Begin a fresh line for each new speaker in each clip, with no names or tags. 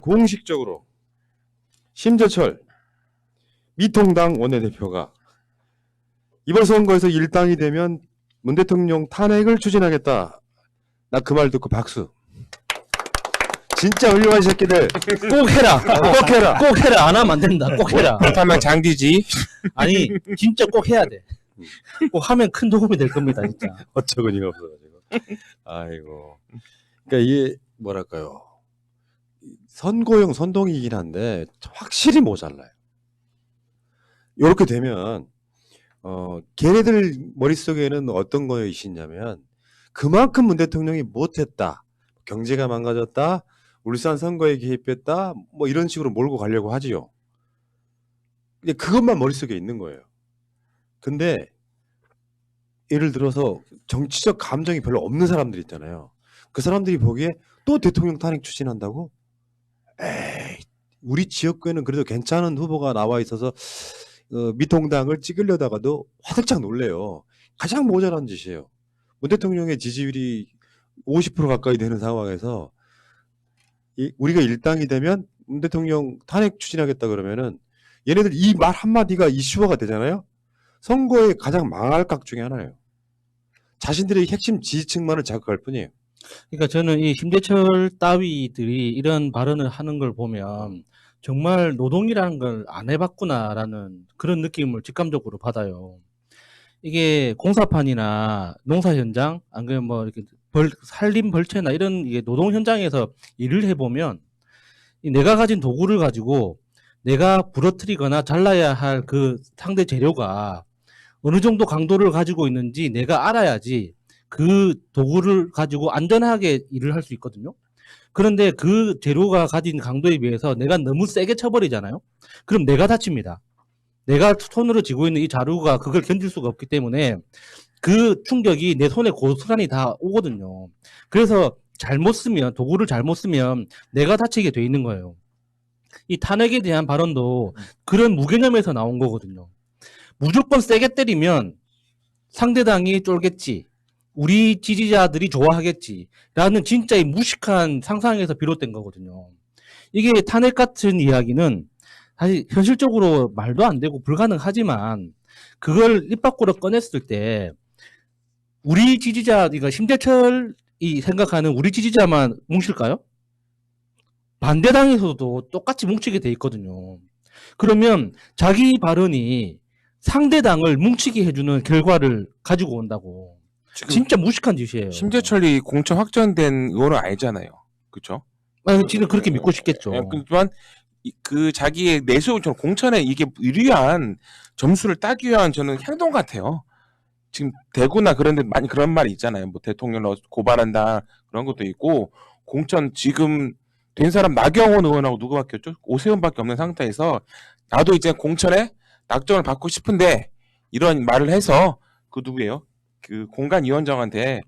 공식적으로 심재철 미통당 원내대표가 이번 선거에서 일당이 되면 문 대통령 탄핵을 추진하겠다. 나 그 말 듣고 박수. 진짜 훌륭한 새끼들.
꼭 해라.
꼭 해라.
꼭 해라. 안 하면 안 된다. 꼭 해라.
못하면 장기지.
아니 진짜 꼭 해야 돼. 꼭 하면 큰 도움이 될 겁니다. 진짜.
어처구니가 없어가지고. 아이고. 그러니까 이게 뭐랄까요. 선거용 선동이긴 한데 확실히 모자라요. 이렇게 되면 걔네들 머릿속에는 어떤 거에 있냐면 그만큼 문 대통령이 못했다. 경제가 망가졌다. 울산 선거에 개입했다. 뭐 이런 식으로 몰고 가려고 하지요. 근데 그것만 머릿속에 있는 거예요. 근데 예를 들어서 정치적 감정이 별로 없는 사람들 있잖아요. 그 사람들이 보기에 또 대통령 탄핵 추진한다고? 에이, 우리 지역구에는 그래도 괜찮은 후보가 나와 있어서 미통당을 찍으려다가도 화들짝 놀래요. 가장 모자란 짓이에요. 문 대통령의 지지율이 50% 가까이 되는 상황에서 우리가 일당이 되면 문 대통령 탄핵 추진하겠다 그러면은 얘네들 이 말 한마디가 이슈화가 되잖아요. 선거에 가장 망할 각 중에 하나예요. 자신들의 핵심 지지층만을 자극할 뿐이에요.
그러니까 저는 이 심재철 따위들이 이런 발언을 하는 걸 보면 정말 노동이라는 걸 안 해봤구나라는 그런 느낌을 직감적으로 받아요. 이게 공사판이나 농사 현장, 안 그러면 뭐 이렇게 산림 벌채나 이런 이게 노동 현장에서 일을 해보면 내가 가진 도구를 가지고 내가 부러뜨리거나 잘라야 할 그 상대 재료가 어느 정도 강도를 가지고 있는지 내가 알아야지 그 도구를 가지고 안전하게 일을 할 수 있거든요. 그런데 그 재료가 가진 강도에 비해서 내가 너무 세게 쳐버리잖아요. 그럼 내가 다칩니다. 내가 손으로 쥐고 있는 이 자루가 그걸 견딜 수가 없기 때문에 그 충격이 내 손에 고스란히 다 오거든요. 그래서 잘못 쓰면, 도구를 잘못 쓰면 내가 다치게 돼 있는 거예요. 이 탄핵에 대한 발언도 그런 무개념에서 나온 거거든요. 무조건 세게 때리면 상대당이 쫄겠지. 우리 지지자들이 좋아하겠지. 라는 진짜의 무식한 상상에서 비롯된 거거든요. 이게 탄핵 같은 이야기는 사실 현실적으로 말도 안 되고 불가능하지만 그걸 입 밖으로 꺼냈을 때 우리 지지자, 그러니까 심재철이 생각하는 우리 지지자만 뭉칠까요? 반대당에서도 똑같이 뭉치게 돼 있거든요. 그러면 자기 발언이 상대당을 뭉치게 해주는 결과를 가지고 온다고. 진짜 무식한 짓이에요.
심재철이 공천 확정된 의원은 아니잖아요. 그렇죠?
지금 그렇게 믿고 싶겠죠.
그렇지만 그 자기의 내수 공천에 이게 유리한 점수를 따기 위한 저는 행동 같아요. 지금 대구나 그런 데 많이 그런 말이 있잖아요. 뭐 대통령을 고발한다 그런 것도 있고 공천 지금 된 사람 나경원 의원하고 누구밖에 없죠? 오세훈밖에 없는 상태에서 나도 이제 공천에 낙점을 받고 싶은데 이런 말을 해서 그 누구예요? 그 공간위원장한테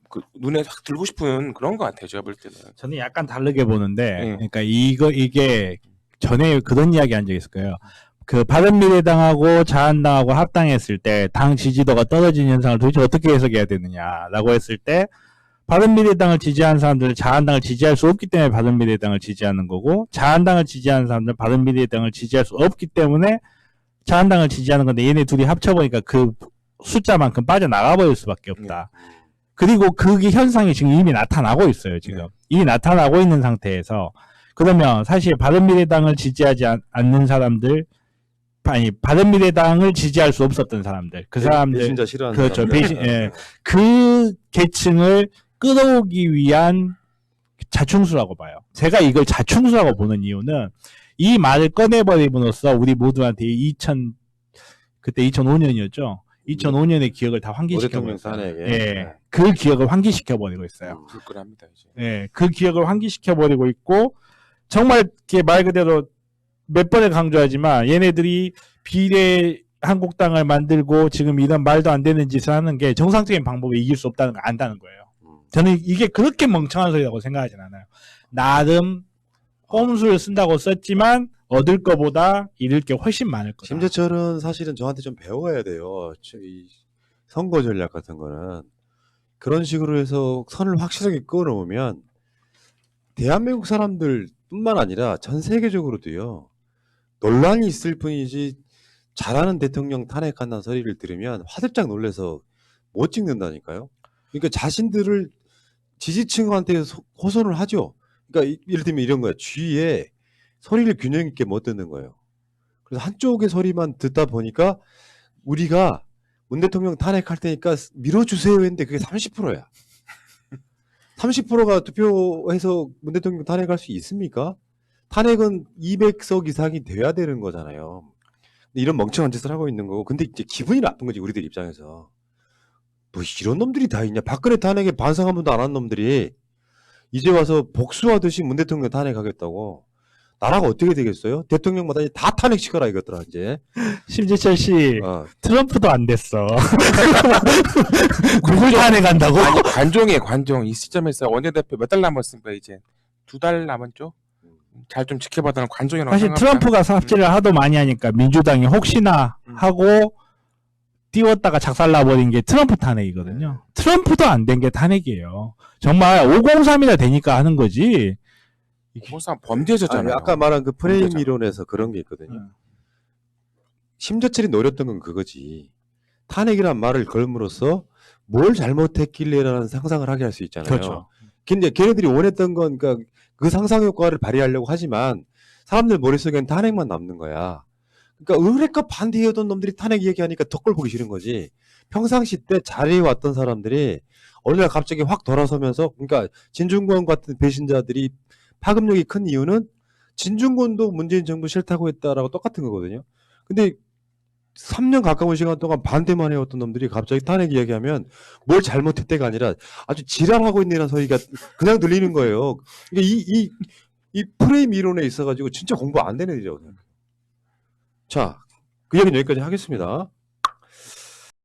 그 눈에 확 들고 싶은 그런 것 같아요. 제가 볼 때는.
저는 약간 다르게 보는데,
네.
그러니까 이게 전에 그런 이야기 한 적이 있을 거예요. 그 바른미래당하고 자한당하고 합당했을 때 당 지지도가 떨어진 현상을 도대체 어떻게 해석해야 되느냐라고 했을 때 바른미래당을 지지하는 사람들은 자한당을 지지할 수 없기 때문에 바른미래당을 지지하는 거고 자한당을 지지하는 사람들은 바른미래당을 지지할 수 없기 때문에 자한당을 지지하는 건데 얘네 둘이 합쳐보니까 그 숫자만큼 빠져나가 버릴 수밖에 없다. 그리고 그게 현상이 지금 이미 나타나고 있어요. 지금 이미 나타나고 있는 상태에서 그러면 사실 바른미래당을 지지하지 않는 사람들, 아니 바른미래당을 지지할 수 없었던 사람들, 그 사람들,
배신자 싫어하는
그렇죠.
사람들.
예, 그 계층을 끌어오기 위한 자충수라고 봐요. 제가 이걸 자충수라고 보는 이유는 이 말을 꺼내버림으로써 우리 모두한테 그때 2005년이었죠. 2005년의 기억을 다 환기시켜버렸어요. 예, 그 기억을 환기시켜버리고 있어요.
불끈합니다 이제.
예, 그 기억을 환기시켜버리고 있고 정말 말 그대로 몇 번을 강조하지만 얘네들이 비례 한국당을 만들고 지금 이런 말도 안 되는 짓을 하는 게 정상적인 방법에 이길 수 없다는 걸 안다는 거예요. 저는 이게 그렇게 멍청한 소리라고 생각하진 않아요. 나름 꼼수를 쓴다고 썼지만 얻을 거보다 잃을 게 훨씬 많을 거다.
심재철은 사실은 저한테 좀 배워야 돼요. 이 선거 전략 같은 거는 그런 식으로 해서 선을 확실하게 끊어놓으면 대한민국 사람들 뿐만 아니라 전 세계적으로도요. 논란이 있을 뿐이지 잘하는 대통령 탄핵한다는 소리를 들으면 화들짝 놀라서 못 찍는다니까요. 그러니까 자신들을 지지층한테 호소를 하죠. 그러니까 예를 들면 이런 거예요. 주위에 소리를 균형 있게 못 듣는 거예요. 그래서 한쪽의 소리만 듣다 보니까 우리가 문 대통령 탄핵할 테니까 밀어주세요 했는데 그게 30%야. 30%가 투표해서 문 대통령 탄핵할 수 있습니까? 탄핵은 200석 이상이 돼야 되는 거잖아요. 근데 이런 멍청한 짓을 하고 있는 거고. 근데 이제 기분이 나쁜 거지, 우리들 입장에서. 뭐 이런 놈들이 다 있냐. 박근혜 탄핵에 반성 한 번도 안 한 놈들이 이제 와서 복수하듯이 문 대통령 탄핵하겠다고. 나라가 어떻게 되겠어요? 대통령마다 이제 다 탄핵시켜라 이것들아 이제.
심재철 씨
어.
트럼프도 안 됐어. 누굴 탄핵한다고?
아니 관종이에요 관종. 이 시점에서 원내대표 몇 달 남았습니까 이제 2달 남았죠. 잘 좀 지켜봐달라는 관종이라고
사실
생각합니다.
트럼프가 삽질을 하도 많이 하니까 민주당이 혹시나 하고 띄웠다가 작살나버린 게 트럼프 탄핵이거든요. 트럼프도 안 된 게 탄핵이에요. 정말 503이나 되니까 하는 거지.
항상 범죄자잖아요.
아니, 아까 말한 그 프레임
범죄자.
이론에서 그런 게 있거든요. 심재철이 노렸던 건 그거지. 탄핵이란 말을 걸음으로써 뭘 잘못했길래라는 상상을 하게 할 수 있잖아요.
그렇죠.
근데 걔네들이 원했던 건 그러니까 그 상상 효과를 발휘하려고 하지만 사람들 머릿속엔 탄핵만 남는 거야. 그러니까 의뢰껏 반대해오던 놈들이 탄핵 얘기하니까 덕걸 보기 싫은 거지. 평상시 때 잘해왔던 사람들이 어느 날 갑자기 확 돌아서면서 그러니까 진중권 같은 배신자들이 파급력이 큰 이유는 진중권도 문재인 정부 싫다고 했다라고 똑같은 거거든요. 근데 3년 가까운 시간 동안 반대만 해왔던 놈들이 갑자기 탄핵 이야기하면 뭘 잘못했대가 아니라 아주 지랄하고 있는 소리가 그냥 들리는 거예요. 그러니까 이 프레임 이론에 있어가지고 진짜 공부 안 되는 일이라고 생각해요. 자, 그 얘기는 여기까지 하겠습니다.